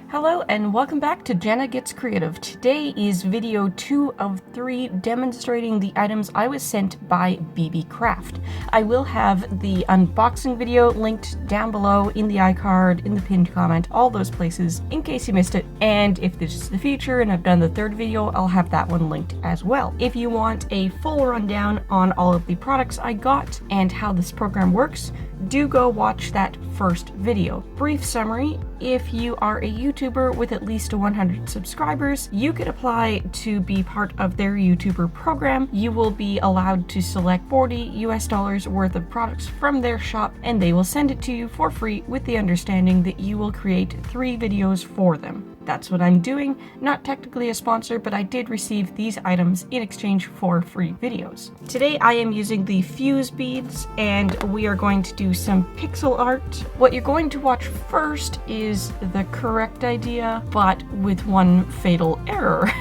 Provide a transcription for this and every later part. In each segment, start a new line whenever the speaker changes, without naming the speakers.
Hello and welcome back to Jenna Gets Creative. Today is video 2 of 3 demonstrating the items I was sent by BeeBee Craft. I will have the unboxing video linked down below in the iCard, in the pinned comment, all those places in case you missed it. And if this is the future and I've done the third video, I'll have that one linked as well. If you want a full rundown on all of the products I got and how this program works, do go watch that first video. Brief summary: if you are a YouTuber with at least 100 subscribers, you could apply to be part of their YouTuber program. You will be allowed to select $40 worth of products from their shop, and they will send it to you for free with the understanding that you will create 3 videos for them. That's what I'm doing. Not technically a sponsor, but I did receive these items in exchange for free videos. Today I am using the fuse beads, and we are going to do some pixel art. What you're going to watch first is the correct idea, but with one fatal error.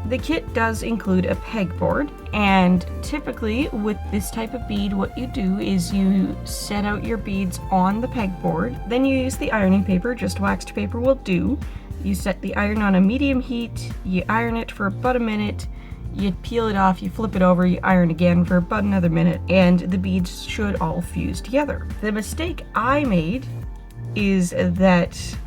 The kit does include a pegboard, and typically with this type of bead, what you do is you set out your beads on the pegboard, then you use the ironing paper, just waxed paper will do. You set the iron on a medium heat, you iron it for about a minute, you peel it off, you flip it over, you iron again for about another minute, and the beads should all fuse together. The mistake I made is that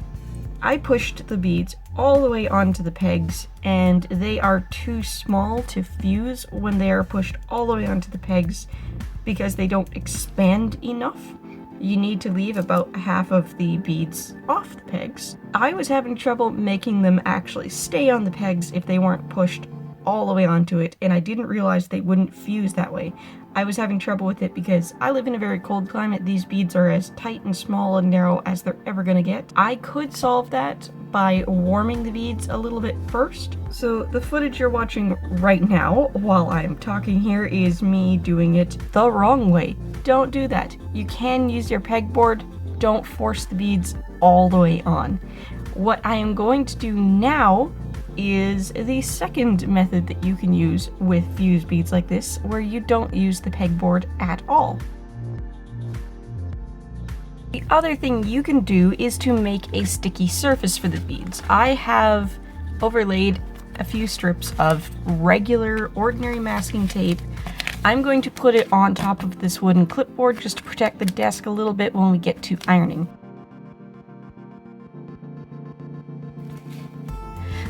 I pushed the beads all the way onto the pegs, and they are too small to fuse when they are pushed all the way onto the pegs because they don't expand enough. You need to leave about half of the beads off the pegs. I was having trouble making them actually stay on the pegs if they weren't pushed all the way onto it, and I didn't realize they wouldn't fuse that way. I was having trouble with it because I live in a very cold climate. These beads are as tight and small and narrow as they're ever gonna get. I could solve that by warming the beads a little bit first. So the footage you're watching right now while I'm talking here is me doing it the wrong way. Don't do that. You can use your pegboard. Don't force the beads all the way on. What I am going to do now is the second method that you can use with fuse beads like this, where you don't use the pegboard at all. The other thing you can do is to make a sticky surface for the beads. I have overlaid a few strips of regular, ordinary masking tape. I'm going to put it on top of this wooden clipboard just to protect the desk a little bit when we get to ironing.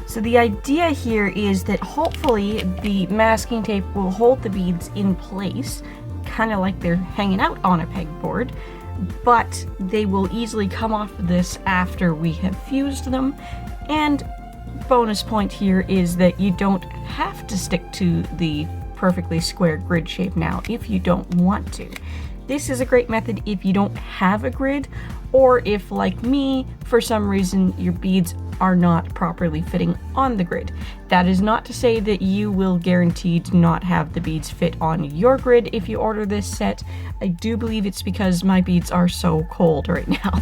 So the idea here is that hopefully the masking tape will hold the beads in place, kind of like they're hanging out on a pegboard, but they will easily come off of this after we have fused them. And bonus point here is that you don't have to stick to the perfectly square grid shape now if you don't want to. This is a great method if you don't have a grid, or if, like me, for some reason your beads are not properly fitting on the grid. That is not to say that you will guarantee to not have the beads fit on your grid if you order this set. I do believe it's because my beads are so cold right now.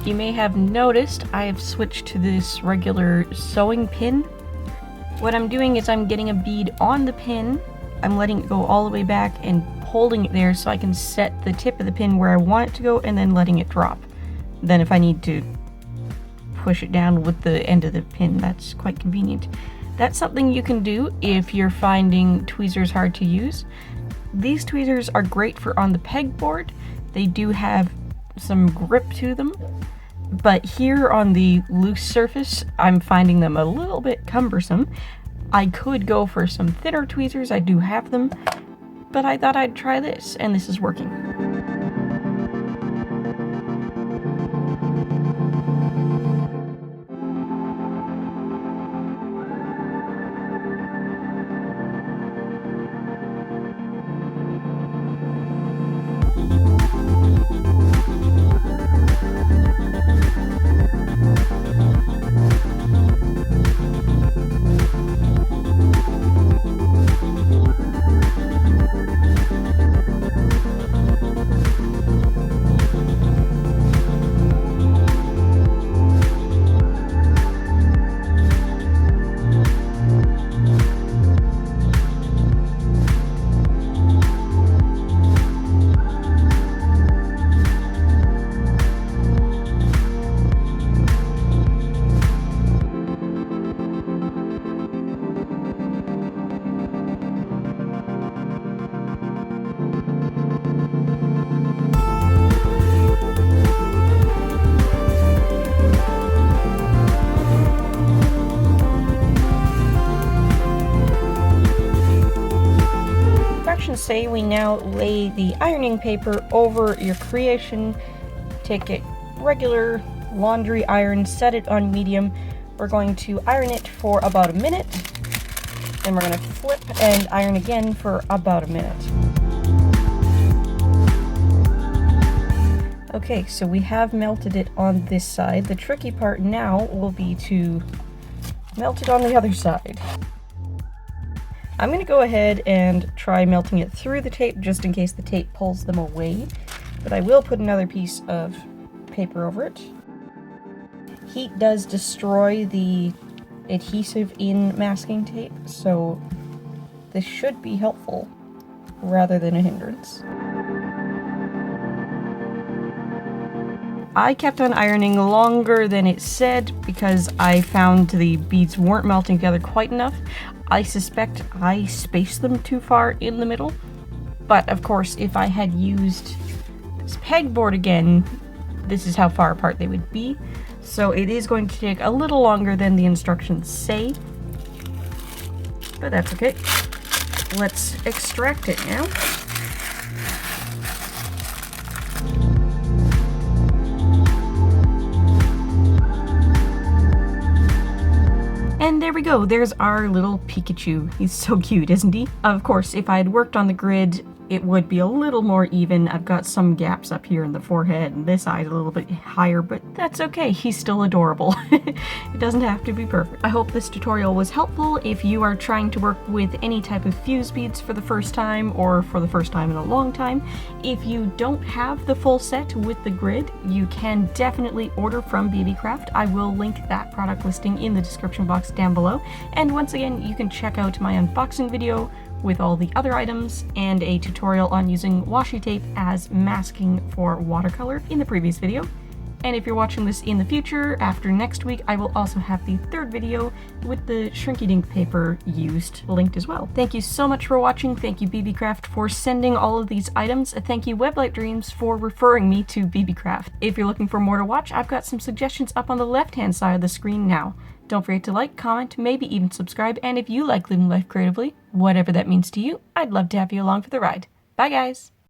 You may have noticed I have switched to this regular sewing pin. What I'm doing is I'm getting a bead on the pin, I'm letting it go all the way back and holding it there so I can set the tip of the pin where I want it to go and then letting it drop. then if I need to push it down with the end of the pin, that's quite convenient. That's something you can do if you're finding tweezers hard to use. These tweezers are great for on the pegboard. They do have some grip to them, but here on the loose surface, I'm finding them a little bit cumbersome. I could go for some thinner tweezers, I do have them, but I thought I'd try this, and this is working. Say we now lay the ironing paper over your creation, take a regular laundry iron, set it on medium. We're going to iron it for about a minute, then we're going to flip and iron again for about a minute. Okay, so we have melted it on this side. The tricky part now will be to melt it on the other side. I'm going to go ahead and try melting it through the tape just in case the tape pulls them away, but I will put another piece of paper over it. Heat does destroy the adhesive in masking tape, so this should be helpful rather than a hindrance. I kept on ironing longer than it said because I found the beads weren't melting together quite enough. I suspect I spaced them too far in the middle, but of course if I had used this pegboard again, this is how far apart they would be. So it is going to take a little longer than the instructions say, but that's okay. Let's extract it now. And there we go, there's our little Pikachu. He's so cute, isn't he? Of course, if I had worked on the grid, it would be a little more even. I've got some gaps up here in the forehead and this eye's a little bit higher, but that's okay. He's still adorable. It doesn't have to be perfect. I hope this tutorial was helpful if you are trying to work with any type of fuse beads for the first time or for the first time in a long time. If you don't have the full set with the grid, you can definitely order from BeeBee Craft. I will link that product listing in the description box down below. And once again, you can check out my unboxing video with all the other items and a tutorial on using washi tape as masking for watercolor in the previous video. And if you're watching this in the future, after next week, I will also have the third video with the Shrinky Dink paper used linked as well. Thank you so much for watching. Thank you BeeBee Craft for sending all of these items. Thank you Weblight Dreams for referring me to BeeBee Craft. If you're looking for more to watch, I've got some suggestions up on the left-hand side of the screen now. Don't forget to like, comment, maybe even subscribe, and if you like living life creatively, whatever that means to you, I'd love to have you along for the ride. Bye guys!